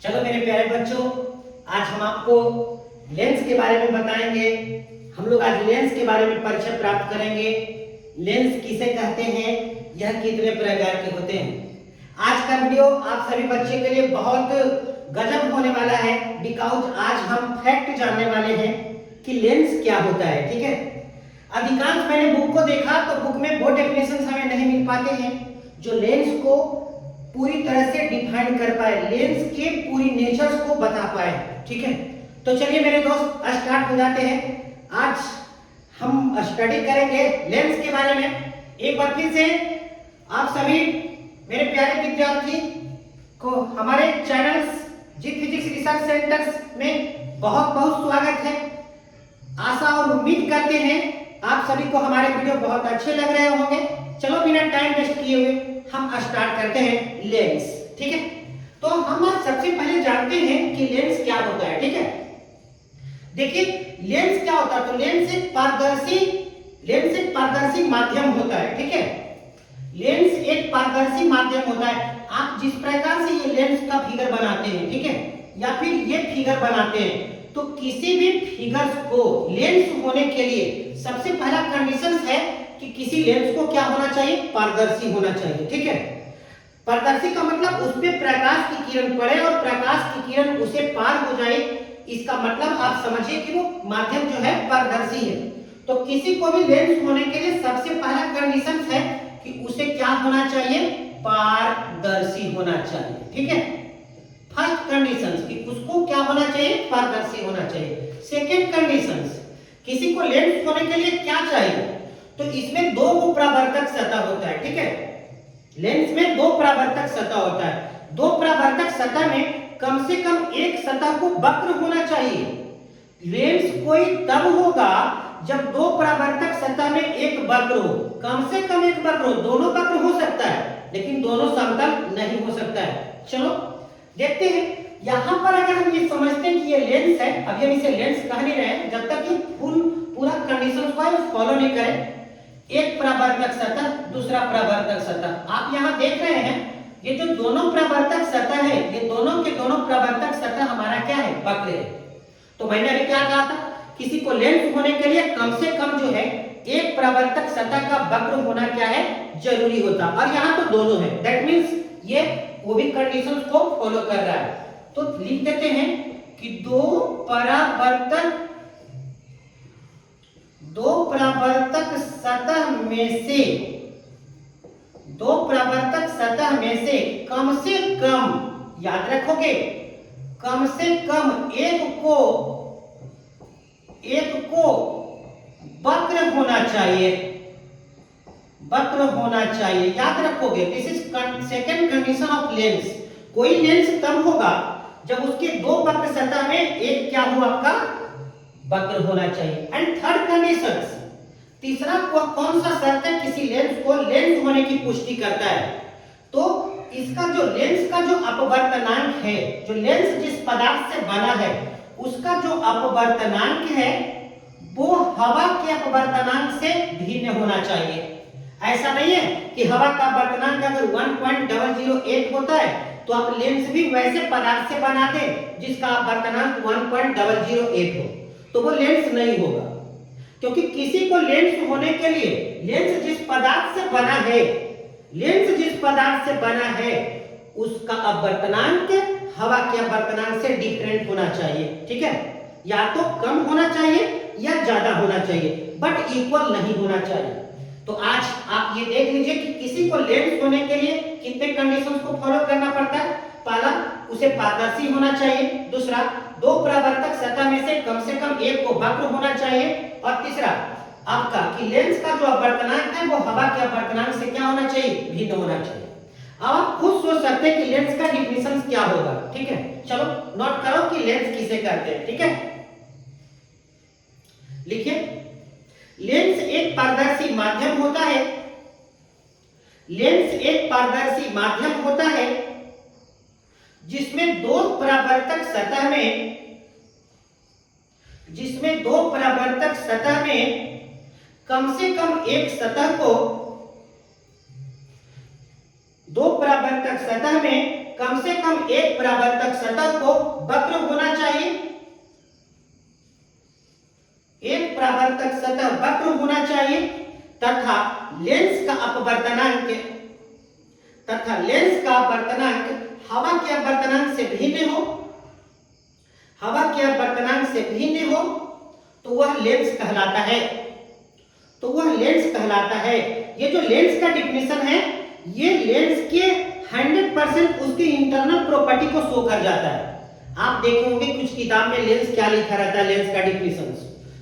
चलो मेरे प्यारे बच्चों, आज हम आपको लेंस के बारे में बताएंगे। हम लोग आज लेंस के बारे में परिचय प्राप्त करेंगे। लेंस किसे कहते हैं, यह कितने प्रकार के होते हैं। आज का वीडियो आप सभी बच्चे के लिए बहुत गजब होने वाला है, बिकॉज आज हम फैक्ट जानने वाले हैं कि लेंस क्या होता है। ठीक है, अधिकांश मैंने बुक को देखा तो बुक में वो डेफिनेशन हमें नहीं मिल पाते हैं जो लेंस को पूरी तरह से डिफाइन कर पाए, लेंस के पूरी नेचर्स को बता पाए। ठीक है, तो चलिए मेरे दोस्त स्टार्ट हो जाते हैं। आज हम स्टडी करेंगे लेंस के बारे में। एक बार फिर से आप सभी मेरे प्यारे विद्यार्थी को हमारे चैनल्स जीत फिजिक्स रिसर्च सेंटर्स में बहुत बहुत स्वागत है। आशा और उम्मीद करते हैं आप सभी को हमारे वीडियो बहुत अच्छे लग रहे होंगे। चलो बिना टाइम वेस्ट किए हुए हम स्टार्ट करते हैं लेंस। ठीक है, तो हम आज सबसे पहले जानते हैं कि लेंस क्या होता है। ठीक है, देखिए लेंस क्या होता है। तो लेंस एक पारदर्शी माध्यम होता है। ठीक है, लेंस एक पारदर्शी माध्यम होता है। आप जिस प्रकार से ये लेंस का फिगर बनाते हैं, ठीक है, या फिर ये फिगर बनाते हैं, तो किसी भी फिगर्स को लेंस होने के लिए सबसे पहला कंडीशन है कि किसी लेंस को क्या होना चाहिए, पारदर्शी होना चाहिए। ठीक है, पारदर्शी का मतलब उस पे प्रकाश की किरण पड़े और प्रकाश की किरण उसे पार हो जाए। इसका मतलब आप समझिए कि वो माध्यम जो है पारदर्शी है। तो किसी को भी लेंस होने के लिए सबसे पहला कंडीशन है कि उसे क्या होना चाहिए, पारदर्शी होना चाहिए। ठीक है, फर्स्ट कंडीशन कि उसको क्या होना चाहिए, पारदर्शी होना चाहिए। सेकंड कंडीशन, किसी को लेंस होने के लिए क्या चाहिए, तो इसमें दो परावर्तक सतह होता है। ठीक है, लेंस में दो परावर्तक सतह होता है। दो परावर्तक सतह में कम से कम एक सतह को वक्र होना चाहिए। लेंस कोई तब होगा जब दो परावर्तक सतह में एक वक्र हो, कम से कम एक वक्र हो। दोनों वक्र हो सकता है लेकिन दोनों समतल नहीं हो सकता है। चलो देखते हैं। यहां पर अगर हम ये समझते हैं कि ये लेंस है, अभी हम इसे लेंस कह नहीं रहे हैं जब तक ये पूरा कंडीशन को फॉलो नहीं करें। एक परावर्तक सतह, दूसरा परावर्तक सतह। आप यहां देख रहे हैं ये जो दोनों परावर्तक सतह है, ये दोनों के दोनों परावर्तक सतह हमारा क्या है, वक्र है। तो मैंने अभी क्या कहा था, किसी को लेंस होने के लिए कम से कम जो है एक परावर्तक सतह का वक्र होना क्या है, जरूरी होता। और यहाँ तो दोनों है, दैट मींस ये वो भी कंडीशंस को फॉलो कर रहा है। तो लिख देते हैं कि दो परावर्तक सतह में से कम से कम, याद रखोगे, कम से कम एक को वक्र होना चाहिए, याद रखोगे। This is second condition of lens. कोई लेंस तब होगा जब उसके दो वक्र सतह में एक क्या हो, आपका वक्र होना चाहिए। एंड थर्ड कंडीशन, तीसरा कौन सा शर्त है किसी लेंस को लेंस होने की पुष्टि करता है, तो इसका जो लेंस का जो अपवर्तनांक है, जो लेंस जिस पदार्थ से बना है उसका जो अपवर्तनांक है वो हवा के अपवर्तनांक से भिन्न होना चाहिए। ऐसा नहीं है कि हवा का अपवर्तनांक अगर 1.008 होता है तो आप लेंस भी वैसे पदार्थ से बनाते जिसका अपवर्तनांक 1.008 हो, तो वो लेंस नहीं होगा। क्योंकि किसी को लेंस होने के लिए लेंस जिस पदार्थ से बना है उसका अपवर्तनांक हवा के अपवर्तनांक से डिफरेंट होना चाहिए। ठीक है, या तो कम होना चाहिए या ज्यादा होना चाहिए, बट इक्वल नहीं होना चाहिए। तो आज आप ये देख लीजिए कि किसी को लेंस होने के लिए कितने कंडीशंस को फॉलो करना पड़ता है। पहला, उसे पारदर्शी होना चाहिए। दूसरा, दो परावर्तक सतह में से कम एक को वक्र होना चाहिए। और तीसरा आपका कि लेंस का जो अपवर्तनांक है वो हवा के अपवर्तनांक से क्या होना चाहिए, भिन्न होना चाहिए। अब आप खुद सोच सकते हैं कि लेंस का डिफिनेशन क्या होगा। ठीक है, चलो नोट करो कि लेंस किसे कहते हैं। ठीक है, लिखिए, लेंस एक पारदर्शी माध्यम होता है। लेंस एक पारदर्शी माध्यम होता है जिसमें दो परावर्तक सतह में कम से कम एक सतह को, दो परावर्तक सतह में कम से कम एक परावर्तक सतह को वक्र होना चाहिए, एक परावर्तक सतह वक्र होना चाहिए तथा लेंस का अपवर्तनांक हवा के अपवर्तनांक से भिन्न हो, हवा के अपवर्तनांक से भिन्न हो तो वह लेंस कहलाता है, तो वह लेंस कहलाता है। ये जो लेंस का डिफिनेशन है, ये लेंस के 100% उसकी इंटरनल प्रॉपर्टी को शो कर जाता है। आप देखे होंगे कुछ किताब में लेंस क्या लिखा रहता है, लेंस का डिफिनेशन,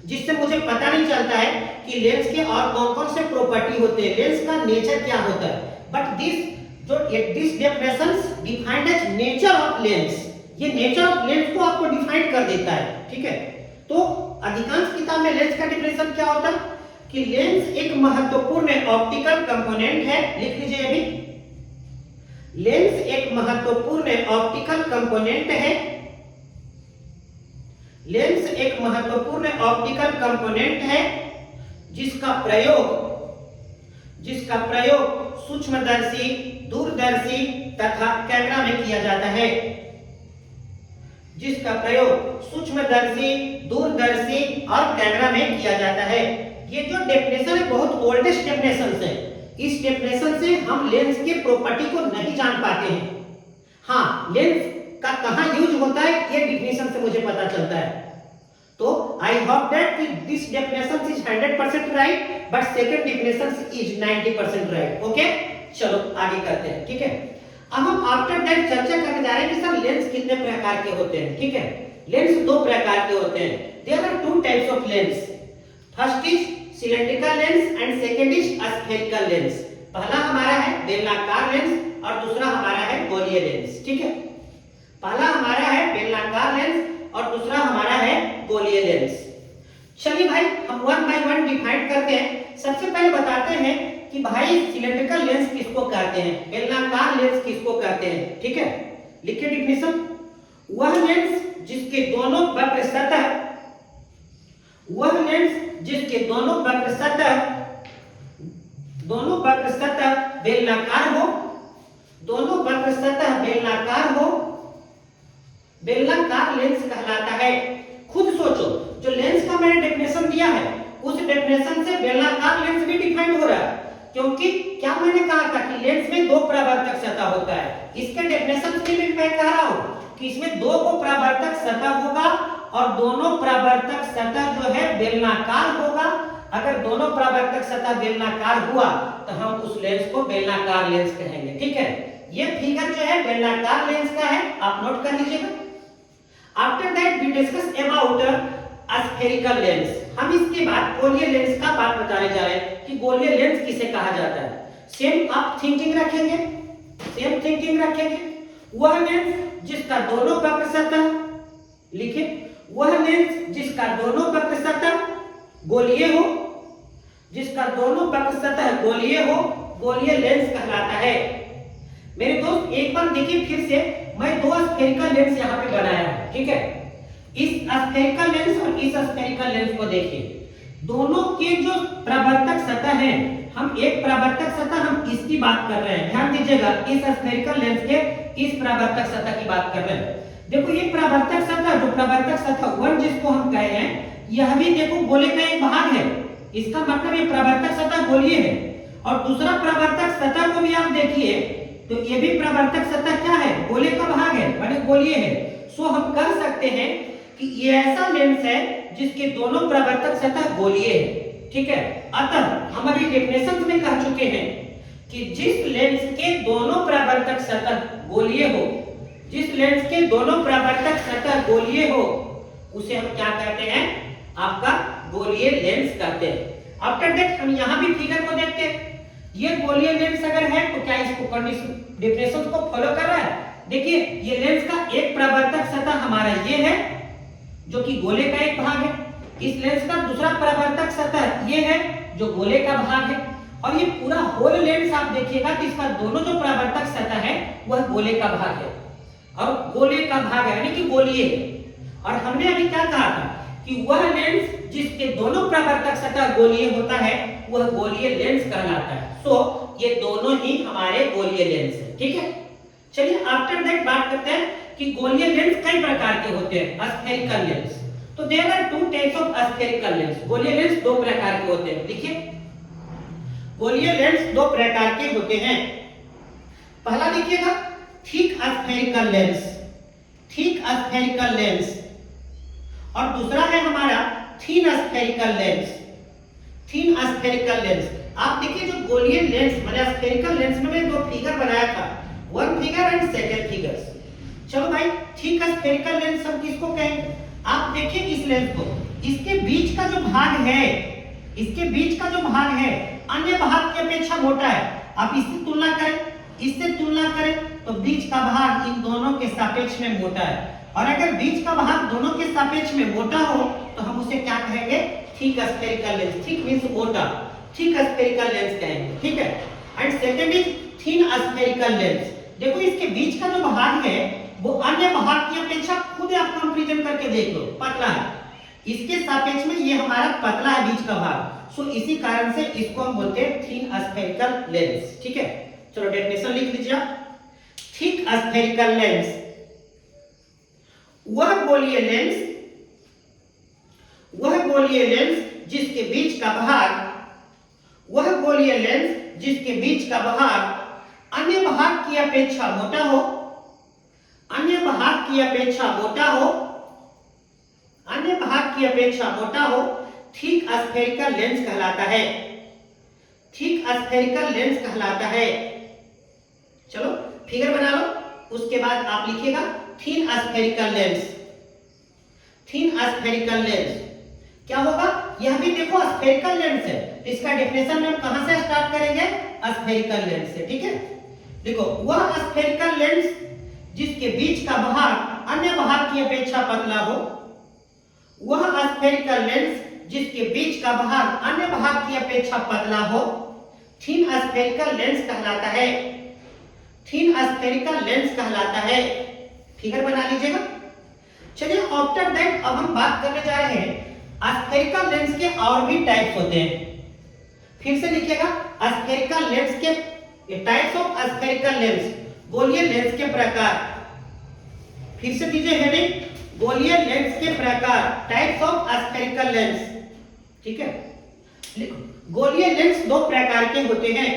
जिससे मुझे पता नहीं चलता है कि लेंस के और कौन कौन से प्रॉपर्टी होते हैं, लेंस का नेचर क्या होता है। But this definitions defined as nature of lens, ये नेचर ऑफ लेंस को आपको डिफाइन कर देता है, ठीक है। तो अधिकांश किताब में लेंस का डिफिनेशन क्या होता है कि लेंस एक महत्वपूर्ण ऑप्टिकल कंपोनेंट है, लिख लीजिए अभी, लेंस एक महत्वपूर्ण ऑप्टिकल कंपोनेंट है, लेंस एक महत्वपूर्ण ऑप्टिकल कंपोनेंट है जिसका प्रयोग सूक्ष्मदर्शी, दूरदर्शी तथा कैमरा में किया जाता है, जिसका प्रयोग सूक्ष्मदर्शी, दूरदर्शी और कैमरा में किया जाता है। ये जो डेफिनेशन है बहुत ओल्डेस्ट डेफिनेशन है, इस डेफिनेशन से हम लेंस के प्रॉपर्टी को नहीं जान पाते हैं। हाँ, लेंस का कहां यूज होता है ये डेफिनेशन से मुझे पता चलता है। तो I hope that this definition is 100% right but second definition is 90% right. Okay, चलो आगे करते हैं, ठीक है। अब हम आफ्टर दैट चर्चा करने जा रहे हैं कि सर लेंस कितने प्रकार के होते हैं, ठीक है। लेंस दो प्रकार के होते हैं, there are two types of lens, first is cylindrical lens and second is spherical lens. पहला हमारा है बेलनाकार लेंस और दूसरा हमारा है गोलीय लेंस, ठीक है। पहला हमारा है बेलनाकार लेंस और दूसरा हमारा है गोलीय लेंस। चलिए भाई हम वन बाय वन डिफाइन करते हैं। सबसे पहले बताते हैं कि भाई सिलेंड्रिकल लेंस किसको कहते हैं, बेलनाकार लेंस किसको कहते हैं, ठीक है। लिखिए डिफिनेशन, वह लेंस जिसके दोनों वक्र सतह, वह लेंस जिसके दोनों वक्र सतह बेलनाकार हो, दोनों वक्र सतह बेलनाकार हो, बेलनाकार लेंस कहलाता है। खुद सोचो, जो लेंस का मैंने डेफिनेशन दिया है उस डेफिनेशन से बेलनाकार लेंस भी डिफाइन हो रहा है, क्योंकि क्या मैंने कहा था कि लेंस में दो परावर्तक सतह होता है। इसके डेफिनेशन से भी मैं कह रहा हूं कि इसमें दो को परावर्तक सतह होगा और दोनों परावर्तक सतह जो है बेलनाकार होगा। अगर दोनों परावर्तक सतह बेलनाकार हुआ तो हम उस लेंस को बेलनाकार लेंस कहेंगे, ठीक है। ये फिगर जो है बेलनाकार लेंस का है, आप नोट कर लीजिएगा। After that we discuss about spherical lens. हम इसके बाद गोलीय लेंस का बात बताने जा रहे हैं कि गोलीय लेंस किसे कहा जाता है। सेम आप थिंकिंग रखेंगे, सेम थिंकिंग रखेंगे। वह लेंस जिसका दोनों वक्र सतह, लिखिए, वह लेंस जिसका दोनों वक्र सतह गोलीय हो, जिसका दोनों वक्र सतह गोलीय हो, गोलीय लेंस कहलाता है। मेरे दोस्त एक बार देखिए फिर से, मैं दो स्फेरिकल लेंस यहाँ पे बनाया है, ठीक है। इस स्फेरिकल लेंस और इस स्फेरिकल लेंस को देखिए, दोनों के जो परावर्तक सतह हैं, हम एक परावर्तक सतह हम इसकी बात कर रहे हैं, ध्यान दीजिएगा, इस स्फेरिकल लेंस के इस परावर्तक सतह की बात कर रहे हैं। देखो ये परावर्तक सतह, जो परावर्तक सतह 1 जिसको हम कहे हैं, यह भी देखो गोले का एक भाग है। इसका मतलब ये परावर्तक सतह गोलीय है। और दूसरा परावर्तक सतह को भी आप देखिए तो ये भी परावर्तक सतह क्या है, गोले का भाग है, माने गोलीय है। सो हम कह सकते हैं कि ये ऐसा लेंस है जिसके दोनों परावर्तक सतह गोलीय है, ठीक है। अतः हम अभी डेफिनेशन में कह चुके हैं कि जिस लेंस के दोनों परावर्तक सतह गोलीय हो, जिस लेंस के दोनों परावर्तक सतह गोलीय हो, उसे हम क्या कहते हैं, आपका गोलीय लेंस कहते हैं। आफ्टर दैट हम यहां भी फिगर को देखते हैं। ये गोलीय लेंस अगर है तो क्या इसको कंडीशन डेफिनेशन को फॉलो कर रहा है। देखिए ये लेंस का एक परावर्तक सतह हमारा ये है जो कि गोले का एक भाग है, इस लेंस का दूसरा परावर्तक सतह ये है जो गोले का भाग है, और ये पूरा होल लेंस आप देखिएगा कि इसका दोनों जो परावर्तक सतह है वह गोले का भाग है और गोले का भाग है यानी कि गोलीय है। और हमने अभी क्या कहा था कि वह लेंस जिसके दोनों परावर्तक सतह गोलीय होता है वह गोलीय लेंस कहलाता है। सो ये दोनों ही हमारे गोलीय लेंस है, ठीक है। चलिए आफ्टर दैट बात करते हैं कि गोलीय लेंस कई प्रकार के होते हैं। स्फेरिकल लेंस, तो there are two types of spherical lens. गोलीय लेंस दो प्रकार के होते हैं। देखिए गोलीय लेंस दो प्रकार के होते हैं। पहला देखिएगा thick spherical lens, thick spherical lens, और दूसरा है हमारा thin spherical lens, thin spherical lens. आप देखिए जो गोलीय लेंस मतलब स्फेरिकल लेंस में मैंने दो फिगर बनाया था, one figure and second figures. चलो भाई थिक स्फेरिकल लेंस हम किसको कहेंगे? आप देखिए इस लेंस को, इसके बीच का जो भाग है, इसके बीच का जो भाग है अन्य भाग की अपेक्षा मोटा है। आप इससे तुलना करें, इससे तुलना करें तो बीच का भाग इन दोनों के सापेक्ष में मोटा है। और अगर बीच का भाग दोनों के सापेक्ष में मोटा हो तो हम उसे क्या कहेंगे? Thick spherical lens. Thick means मोटा, थिक स्फेरिकल लेंस कहेंगे, ठीक है। And second is thin spherical lens. देखो इसके बीच का जो भाग है वो अन्य भाग की अपेक्षा खुद आप कंपैरिजन करके देख लो, पतला है। इसके सापेक्ष में ये हमारा पतला है बीच का भाग, सो इसी कारण से इसको हम बोलते हैं थिन स्फेरिकल लेंस, ठीक है। चलो डेफिनेशन लिख लीजिए। थिक स्फेरिकल लेंस वह गोलीय लेंस, वह गोलीय लेंस जिसके बीच का भाग, वह गोलीय लेंस जिसके बीच का भाग अन्य भाग की अपेक्षा मोटा हो, अन्य भाग की अपेक्षा मोटा हो, अन्य भाग की अपेक्षा मोटा हो, थिक स्फेरिकल लेंस कहलाता है, थिक स्फेरिकल लेंस कहलाता है। चलो फिगर बना लो, उसके बाद आप लिखिएगा thin spherical lens, thin spherical lens क्या होगा? यह भी देखो स्फेरिकल लेंस है, तो इसका डेफिनेशन में हम कहां से स्टार्ट करेंगे? स्फेरिकल लेंस से, ठीक है। देखो वह स्फेरिकल लेंस जिसके बीच का भाग अन्य भाग की अपेक्षा पतला हो, वह स्फेरिकल लेंस जिसके बीच का भाग अन्य भाग की अपेक्षा पतला हो, थिन स्फेरिकल लेंस कहलाता है, थिन स्फेरिकल लेंस कहलाता है। फिगर बना लीजिएगा। चलिए आफ्टर दैट अब हम बात करने जा रहे हैं स्फेरिकल लेंस के और भी टाइप्स होते हैं। फिर से लिखिएगा स्फेरिकल लेंस के टाइप्स ऑफ स्फेरिकल लेंस, गोलीय लेंस के प्रकार। फिर से दीजिए हेडिंग, गोलीय लेंस के प्रकार, टाइप्स ऑफ स्फेरिकल लेंस, ठीक है। लिखो गोलीय लेंस दो प्रकार के होते हैं,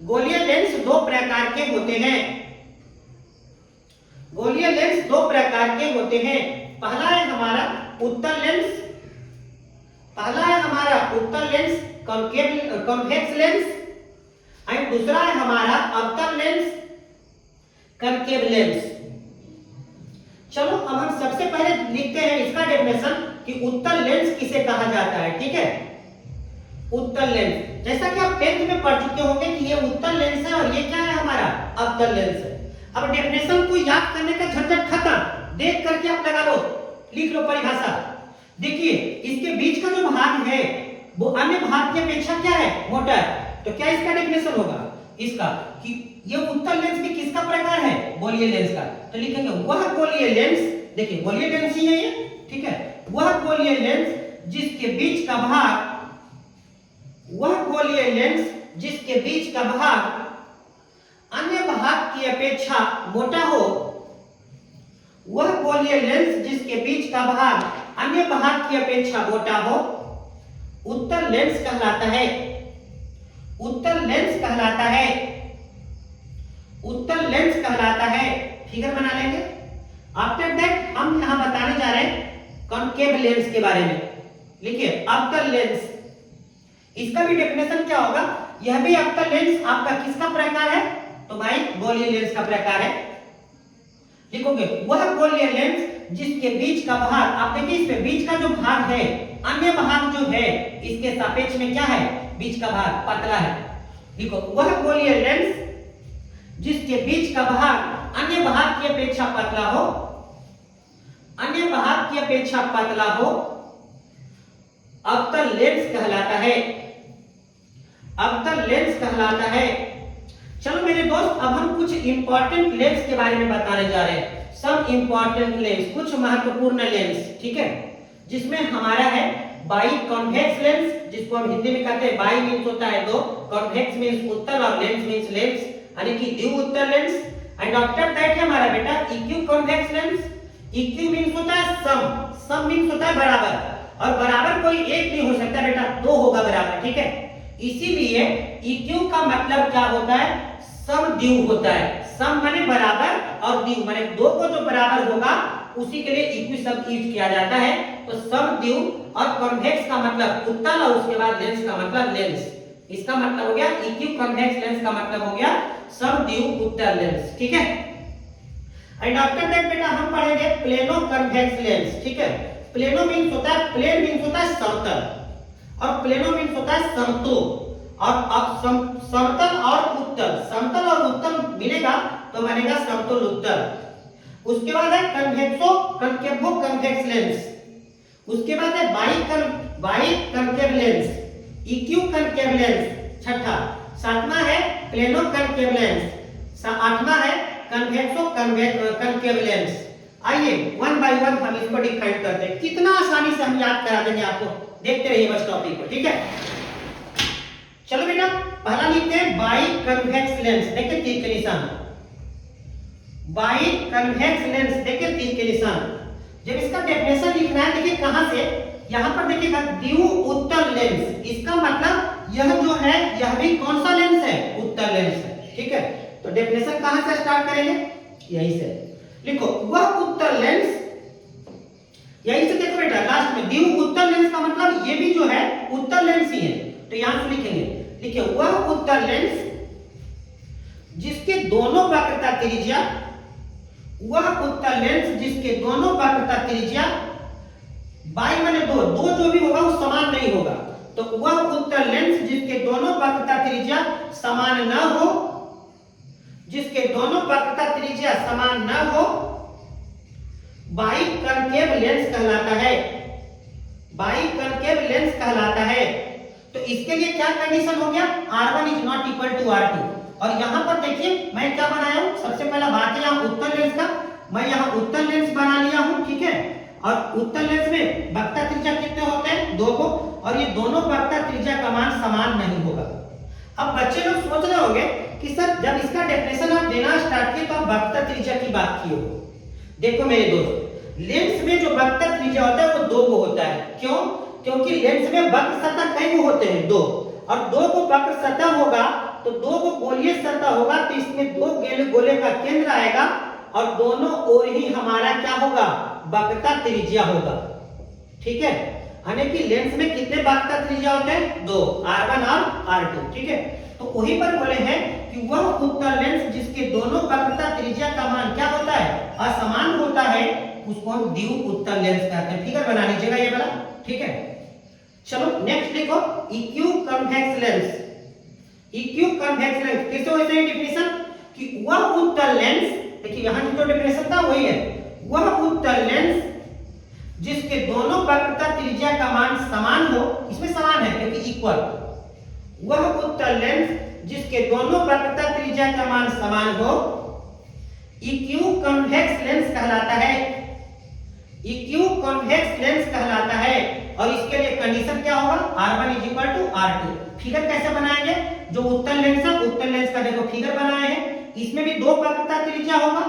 गोलीय लेंस दो प्रकार के होते हैं, गोलीय लेंस दो प्रकार के होते हैं। पहला है हमारा उत्तल लेंस, पहला है हमारा उत्तल लेंस कॉन्वेक्स लेंस, एंड दूसरा है हमारा अवतल लेंस कनकेव लेंस। चलो अब हम सबसे पहले लिखते हैं इसका डेफिनेशन कि उत्तल लेंस किसे कहा जाता है, ठीक है। उत्तल लेंस, जैसा कि आप 10th में पढ़ चुके होंगे कि ये उत्तल लेंस है और ये क्या है हमारा अवतल लेंस है। अब डेफिनेशन को याद करने का झंझट खत्म, देख करके आप लगा लो, लिख लो परिभाषा। देखिए इसके बीच का जो भाग है वो अन्य भाग की अपेक्षा क्या है? मोटा है। तो क्या इसका डेफिनेशन होगा इसका कि ये उत्तल लेंस भी किसका प्रकार है? गोलीय लेंस का। तो लिखेंगे वह गोलीय लेंस, देखिए गोलीय लेंस ही है ये, ठीक है। वह गोलीय लेंस जिसके बीच का भाग, वह गोलीय लेंस जिसके बीच का भाग अन्य भाग की अपेक्षा मोटा हो, वह गोलीय लेंस जिसके बीच का भाग अन्य भाग की अपेक्षा मोटा हो, उत्तल लेंस कहलाता है, उत्तल लेंस कहलाता है, उत्तल लेंस कहलाता है। फिगर बना लेंगे। आफ्टर दैट हम यहां बताने जा रहे हैं कॉन्केव लेंस के बारे में। लिखिए अवतल लेंस, इसका भी डेफिनेशन क्या होगा? यह भी अवतल लेंस आपका किसका प्रकार है? तो भाई गोलीय लेंस का प्रकार है। लिखोगे वह गोलीय लेंस जिसके बीच का भाग, आप देखिए इसमें बीच का जो भाग है, अन्य भाग जो है इसके सापेक्ष में क्या है? बीच का भाग पतला है। देखो वह गोलीय लेंस जिसके बीच का भाग अन्य भाग की अपेक्षा पतला हो, अन्य भाग की अपेक्षा पतला हो, अवतल लेंस कहलाता है, अवतल लेंस कहलाता है। चलो मेरे दोस्त अब हम कुछ इंपॉर्टेंट लेंस के बारे में बताने जा रहे हैं। सम इंपॉर्टेंट लेंस, कुछ महत्वपूर्ण लेंस, ठीक है, जिसमें हमारा है बाई कॉन्वेक्स लेंस, जिसको हम हिंदी में कहते हैं बाई मींस होता है दो, कॉन्वेक्स मींस उत्तल और लेंस मींस लेंस। यानी कि द्वि उत्तल लेंस। एंड आफ्टर दैट है हमारा बेटा इक्यू कॉन्वेक्स लेंस। इक्यू मींस होता है सम मींस होता है बराबर, और बराबर कोई एक नहीं हो सकता बेटा, दो होगा बराबर, ठीक है। इसीलिए इक्यू का मतलब क्या होता है, समद्वि होता है। सम माने बराबर और द्वि माने दो को जो बराबर होगा उसी के लिए इक्वी शब्द यूज किया जाता है। तो समद्वि और कॉन्वेक्स का मतलब उत्तल और उसके बाद लेंस का मतलब लेंस। इसका मतलब हो गया इक्यू कॉन्वेक्स लेंस का मतलब हो गया समद्वि उत्तल लेंस, ठीक है। एंड आफ्टर दैट बेटा हम पढ़ेंगे प्लेनो कॉन्वेक्स लेंस, ठीक है। प्लेनो मींस होता है, प्लेन मींस होता है समतल, और प्लेनो मींस होता है समतल। और अब समतल और उत्तल, समतल और उत्तल मिलेगा तो बनेगा समतल उत्तल। उसके बाद है कन्वेक्सो कनकेवो कन्वेक्स लेंस। उसके बाद है biconcave lens, equiconcave lens छठा। सातवां है प्लेनो कनकेव लेंस, आठवां है कन्वेक्सो कनकेव लेंस। आइए वन बाय वन हम इसको डिफाइन करते हैं, कितना आसानी से हम याद करा देंगे आपको, देखते रहिए बस टॉपिक को, ठीक है। चलो बेटा पहला लिखते हैं बाई कन्वेक्स लेंस, देखिए तीर के निशान, बाई कन्वेक्स लेंस, देखिए तीर के निशान। जब इसका डेफिनेशन लिखना है देखिए कहां से, यहां पर देखिएगा द्वि उत्तल लेंस, इसका मतलब यह जो है यह भी कौन सा लेंस है, उत्तल लेंस है, ठीक है। तो डेफिनेशन कहां से स्टार्ट करेंगे, यहीं से लिखो, वह उत्तल लेंस, यहीं से देखो बेटा लास्ट में द्वि उत्तल लेंस का मतलब ये भी जो है उत्तल लेंस ही है। तो यहां से लिखेंगे, देखिए वह उत्तल लेंस जिसके दोनों वक्रता त्रिज्या, वह उत्तल लेंस जिसके दोनों वक्रता त्रिज्या बाई माने दो, दो जो भी होगा वो समान नहीं होगा। तो वह उत्तल लेंस जिसके दोनों वक्रता त्रिज्या समान न हो, जिसके दोनों वक्रता त्रिज्या समान न हो, बाई कनकेव लेंस कहलाता है, बाई कनकेव लेंस कहलाता है। तो इसके लिए क्या कंडीशन हो गया, R1 is not equal to R2। और यहां पर देखिए मैं क्या बनाया हूं, सबसे पहला बात है यहां उत्तल लेंस का, मैं यहां उत्तल लेंस बना लिया हूं, ठीक है। और उत्तल लेंस में वक्रता त्रिज्या कितने होते हैं, दो को, और ये दोनों वक्रता त्रिज्या का मान समान नहीं होगा। अब बच्चे लोग सोच रहे होंगे कि सर जब इसका डेफिनेशन आप देना स्टार्ट किए तो आप वक्रता त्रिज्या की बात किए हो। देखो मेरे दोस्त, लेंस में जो वक्रता त्रिज्या होता है वो दो को होता है, क्यों, क्योंकि लेंस में वक्र सतह कई को होते हैं, दो, और दो को वक्र सतह होगा तो दो को गोलीय सतह होगा, तो इसमें दो गोले का केंद्र आएगा और दोनों ओर ही हमारा क्या होगा, वक्रता त्रिज्या होगा, ठीक है। यानी कि लेंस में कितने वक्रता त्रिज्या होते हैं, दो, R1 और R2, ठीक है। तो वहीं पर बोले हैं कि वह उत्तल लेंस जिसके दोनों वक्रता त्रिज्या का मान क्या होता है, असमान होता है, उसको हम द्वि उत्तल लेंस कहते हैं। फिगर बना लीजिएगा ये वाला, ठीक है। चलो नेक्स्ट देखो इक्यू कन्वेक्स लेंस। इक्यू कन्वेक्स लेंस कैसे होता है डेफिनेशन, कि वह उत्तल लेंस, देखिए यहां जो डेफिनेशन था वही है, वह उत्तल लेंस जिसके दोनों वक्रता त्रिज्या का मान समान हो, इसमें समान है क्योंकि इक्वल, वह उत्तल लेंस जिसके दोनों वक्रता त्रिज्या का मान समान हो, इक्यू कन्वेक्स लेंस कहलाता है, इक्यू कन्वेक्स लेंस कहलाता है। और इसके लिए कंडीशन क्या होगा, R1 is equal to R2। Figure कैसे बनाएंगे, जो उत्तल लेंस है, उत्तल लेंस का देखो फिगर बनाए हैं, इसमें भी दो वक्रता त्रिज्या होगा,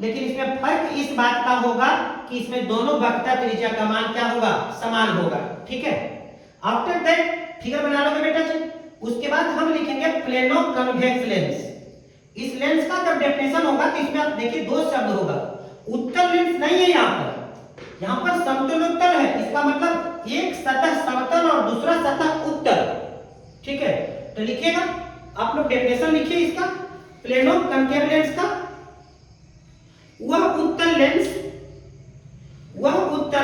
लेकिन इसमें फर्क इस बात का होगा कि इसमें दोनों वक्रता त्रिज्या का मान क्या होगा, समान होगा, ठीक है। आफ्टर दैट फिगर बना लोगे बेटा जी। उसके बाद हम लिखेंगे प्लेनो कन्वेक्स लेंस। इस लेंस का जब डेफिनेशन होगा तो इसमें आप देखिए दो शब्द होगा, उत्तल लेंस नहीं है यहाँ पर समतलोत्तल है, इसका मतलब एक सतह समतल और दूसरा सतह उत्तल, ठीक है। तो लिखिएगा आप लोग डेफिनेशन लिखिए इसका, प्लेनो कनकेव लेंस का, वह उत्तल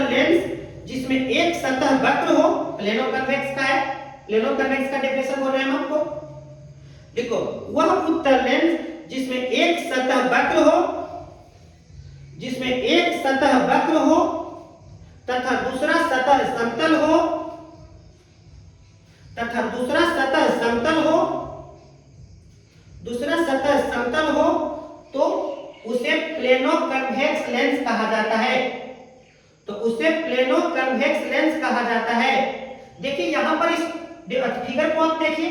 लेंस जिसमें एक सतह वक्र हो, प्लेनो कन्वेक्स का है, प्लेनो कन्वेक्स का डेफिनेशन बोल रहे हैं हम आपको, देखो वह उत्तल लेंस जिसमें एक सतह वक्र हो, जिसमें एक सतह वक्र हो तथा दूसरा सतह समतल हो, तथा दूसरा सतह समतल हो, दूसरा सतह समतल हो, तो उसे प्लेनो कन्वेक्स लेंस कहा जाता है, तो उसे प्लेनो कन्वेक्स लेंस कहा जाता है। देखिए यहां पर इस फिगर को आप देखिए,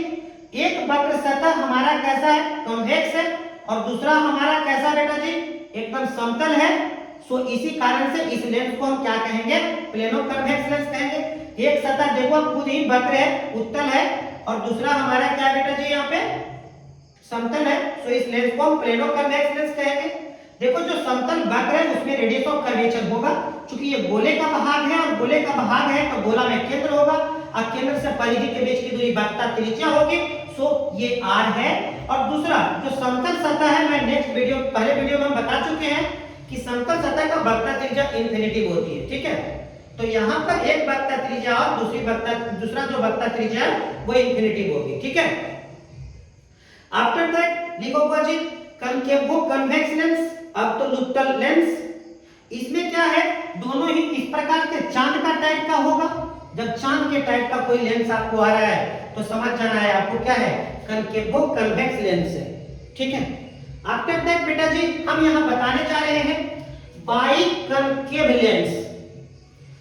एक वक्र सतह हमारा कैसा है, कन्वेक्स है, और दूसरा हमारा कैसा बेटा जी, एकदम समतल है। सो इसी कारण से इस लेंस को हम क्या कहेंगे, प्लेनो कन्वेक्स लेंस कहेंगे। एक सतह देखो खुद ही वक्र है, उत्तल है, और दूसरा हमारा क्या बेटा जी यहाँ पे समतल है। सो इस लेंस को हम प्लेनो कन्वेक्स लेंस कहेंगे। देखो जो समतल वक्र है उसमें रेडियस ऑफ कर्वेचर होगा, क्योंकि ये गोले का भाग है और गोले का भाग है तो गोला में केंद्र होगा और केंद्र से परिधि के बीच की दूरी वक्रता त्रिज्या होगी। सो ये r है। और दूसरा जो समतल सतह है, मैं नेक्स्ट वीडियो पहले वीडियो में हम बता चुके हैं कि समतल सतह का वक्रता त्रिज्या इन्फिनिटी होती है, ठीक है। तो यहाँ पर एक वक्रता त्रिज्या और दूसरा जो वक्रता त्रिज्या है वो इन्फिनिटी होगी, ठीक है। आफ्टर दैट लिखो जी कनकेव कन्वेक्स लेंस, अब तो उत्तल लेंस। इसमें क्या है, दोनों ही इस प्रकार के चांद का टाइप का होगा। जब चांद के टाइप का कोई लेंस आपको आ रहा है तो समझ जाना है आपको क्या है, कनकेव कन्वेक्स लेंस है, ठीक है। आफ्टर दैट बेटा जी हम यहाँ बताने जा रहे हैं बाई कनकेव लेंस।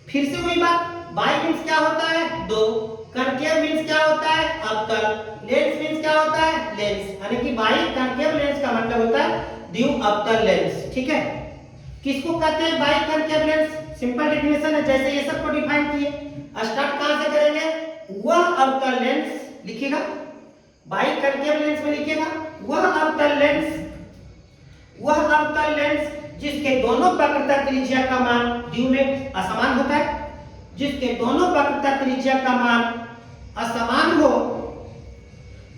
फिर से वही बात, बाई मींस क्या होता है, दो, कनकेव मींस क्या होता है, अवतल, लेंस मींस क्या होता है, लेंस। यानी कि बाई कनकेव लेंस का मतलब होता है द्विव अवतल लेंस, ठीक है। किसको कहते हैं by concave lens, simple definition है, जैसे ये सबको डिफाइन किए। स्टार्ट कहां से करेंगे, वह अवतल लेंस लिखिएगा, बाई कनकेव लेंस में लिखिएगा वह अवतल लेंस जिसके दोनों वक्रता त्रिज्या का मान द्विव में असमान होता है, जिसके दोनों वक्रता त्रिज्या का मान असमान हो,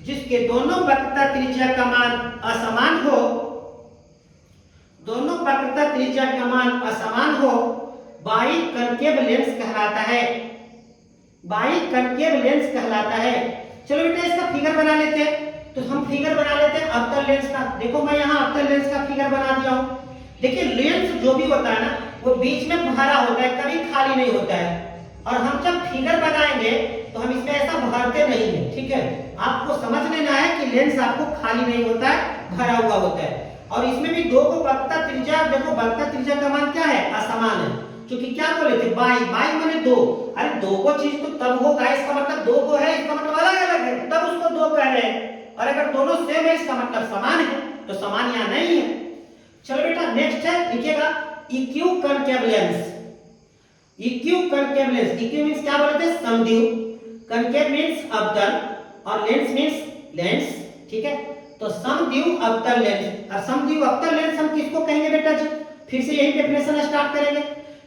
जिसके दोनों वक्रता त्रिज्या का मान असमान हो, दोनों वक्रता त्रिज्या का मान असमान हो, बाई कनकेव लेंस कहलाता है, बाई कनकेव लेंस कहलाता है। चलो बेटा इसका फिगर बना लेते हैं। तो हम फिगर बना लेते हैं अवतल लेंस का। देखो मैं यहाँ अवतल लेंस का फिगर बना दिया हूँ। देखिए लेंस जो भी होता है ना वो बीच में भरा होता है, कभी खाली नहीं होता है। और हम जब फिगर बनाएंगे तो हम इसमें ऐसा भरते नहीं है, ठीक है। आपको समझ लेना है कि लेंस आपको खाली नहीं होता है, भरा हुआ होता है। और इसमें भी दो को वक्रता त्रिज्या, देखो वक्रता त्रिज्या का मान क्या है, असमान है। क्योंकि क्या बोले थे, बाई माने दो। अरे दो को चीज तो तब होगा, इसका मतलब दो को है, इसका मतलब अलग अलग है, तब उसको दो कह रहे हैं। और अगर दोनों सेम है इसका मतलब समान है, तो समान यहाँ नहीं है। चलो बेटा नेक्स्ट है, लिखिएगा equiconcave lens. Equiconcave lens, equi means क्या बोलते हैं, समद्विव, कनकेव मींस अवतल और लेंस मींस लेंस, ठीक है। तो समद्विव अवतल लेंस। और समद्विव अवतल लेंस हम किसको कहेंगे बेटा जी, फिर से यही डेफिनेशन स्टार्ट करेंगे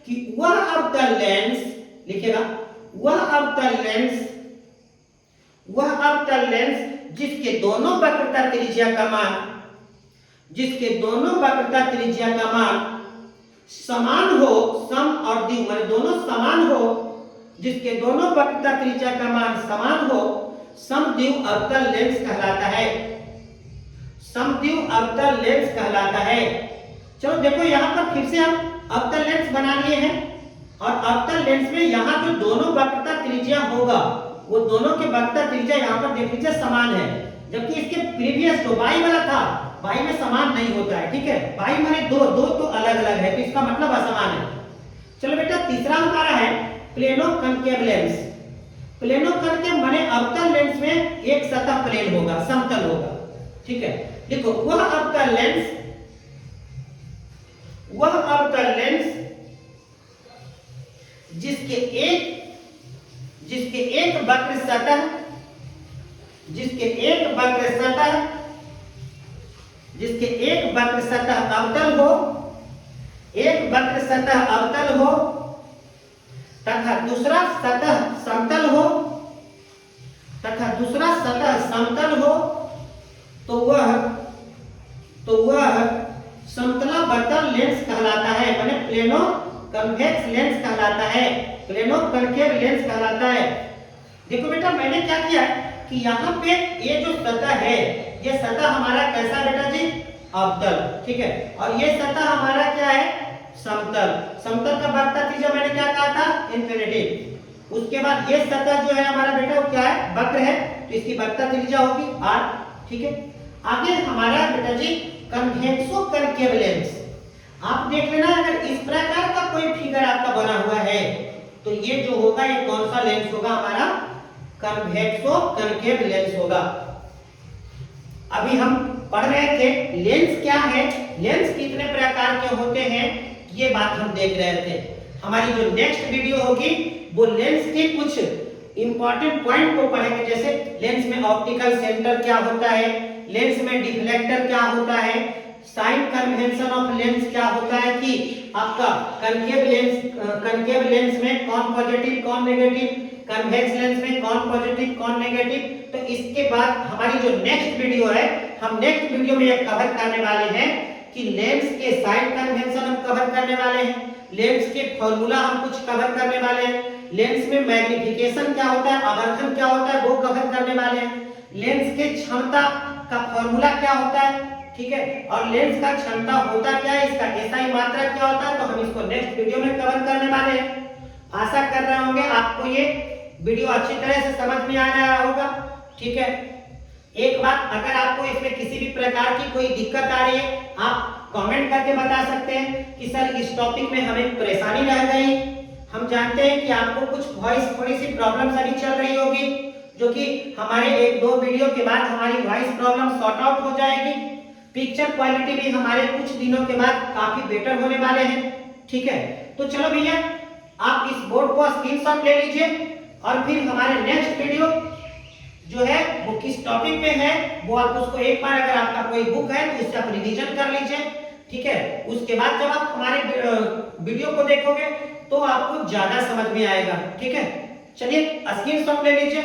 कि वह अवतल लेंस, लिखिएगा वह अवतल लेंस जिसके दोनों वक्रता त्रिज्या का मान, जिसके दोनों वक्रता त्रिज्या का मान समान हो, सम और द्विव माने दोनों समान हो, जिसके दोनों वक्रता त्रिज्या का मान समान हो, समद्विव अवतल लेंस कहलाता है, समद्विव अवतल लेंस कहलाता है। चलो देखो यहाँ पर फिर से हम अवतल लेंस बना लिए हैं। और अवतल लेंस में यहाँ जो दोनों वक्रता त्रिज्या होगा वो दोनों के वक्रता त्रिज्या यहाँ पर देख लीजिए समान है। जबकि इसके प्रीवियस जो बाई वाला था, बाई में समान नहीं होता है, ठीक है। बाई माने दो, दो तो अलग अलग है, तो इसका मतलब असमान है। चलो बेटा तीसरा हमारा है planoconcave lens. Plano concave माने अवतल लेंस में एक सतह प्लेन होगा, समतल होगा, ठीक है। देखो वह अवतल लेंस जिसके एक वक्र सतह, जिसके एक वक्र सतह अवतल हो, एक वक्र सतह अवतल हो तथा दूसरा सतह समतल हो, तथा दूसरा सतह समतल हो, तो वह समतलावर्तल लेंस कहलाता है, माने प्लेनो कन्वेक्स लेंस कहलाता है, प्लेनो कनकेव लेंस कहलाता है। देखो बेटा मैंने क्या किया कि यहाँ पे ये जो सतह है, ये सतह हमारा कैसा बेटा जी, अवतल, ठीक है। और ये सतह हमारा क्या है, समतल। समतल का वक्रता त्रिज्या मैंने क्या कहा था, इन्फिनिटी। उसके बाद ये सतह जो है हमारा बेटा वो क्या है, वक्र है, तो इसकी वक्रता त्रिज्या होगी r, ठीक है। आगे हमारा बेटा जी कन्वेक्सो कनकेव लेंस। आप देख लेना अगर इस प्रकार का कोई फिगर आपका बना हुआ है तो ये जो होगा ये कौन सा लेंस होगा, हमारा कन्वेक्सो कनकेव लेंस होगा। अभी हम पढ़ रहे थे लेंस क्या है, लेंस कितने प्रकार के होते हैं, ये बात हम देख रहे थे। हमारी जो नेक्स्ट वीडियो होगी वो लेंस के कुछ इंपॉर्टेंट पॉइंट को पढ़ेंगे, जैसे लेंस में ऑप्टिकल सेंटर क्या होता है, लेंस में डिफ्लेक्टर क्या होता है, साइन कन्वेंशन ऑफ लेंस क्या होता है कि आपका कनकेव लेंस में कौन पॉजिटिव कौन नेगेटिव, कन्वेक्स लेंस में कौन पॉजिटिव कौन नेगेटिव। तो इसके बाद हमारी जो नेक्स्ट वीडियो है, हम नेक्स्ट वीडियो में ये कवर करने वाले हैं कि लेंस के साइन कन्वेंशन हम कवर करने वाले हैं, लेंस के फॉर्मूला हम कुछ कवर करने वाले हैं, लेंस में मैग्निफिकेशन क्या होता है, आवर्धन क्या होता है वो कवर करने वाले हैं, लेंस के क्षमता का फॉर्मूला क्या होता है, ठीक है, और लेंस का क्षमता होता क्या है, इसका एसआई मात्रा क्या होता है, तो हम इसको नेक्स्ट वीडियो में कवर करने वाले हैं। आशा कर रहे होंगे आपको ये वीडियो अच्छी तरह से समझ में आ रहा होगा, ठीक है। एक बात, अगर आपको इसमें किसी भी प्रकार की कोई दिक्कत आ रही है, आप कमेंट करके बता सकते हैं कि सर इस टॉपिक में हमें परेशानी रह गई। हम जानते हैं कि आपको कुछ वॉइस थोड़ी सी प्रॉब्लम्स अभी चल रही होगी, जो कि हमारे 1-2 वीडियो के बाद हमारी वॉइस प्रॉब्लम सॉर्ट आउट हो जाएगी। पिक्चर क्वालिटी भी हमारे कुछ दिनों के बाद काफी बेटर होने वाले हैं, ठीक है। तो चलो भैया, आप इस बोर्ड को स्क्रीनशॉट ले लीजिए और फिर हमारे नेक्स्ट वीडियो जो है वो किस टॉपिक पे है वो आप उसको एक बार, अगर आपका कोई बुक है तो उससे आप रिवीजन कर लीजिए, ठीक है। उसके बाद जब आप हमारे वीडियो को देखोगे तो आपको ज्यादा समझ में आएगा, ठीक है। चलिए स्क्रीनशॉट ले लीजिए।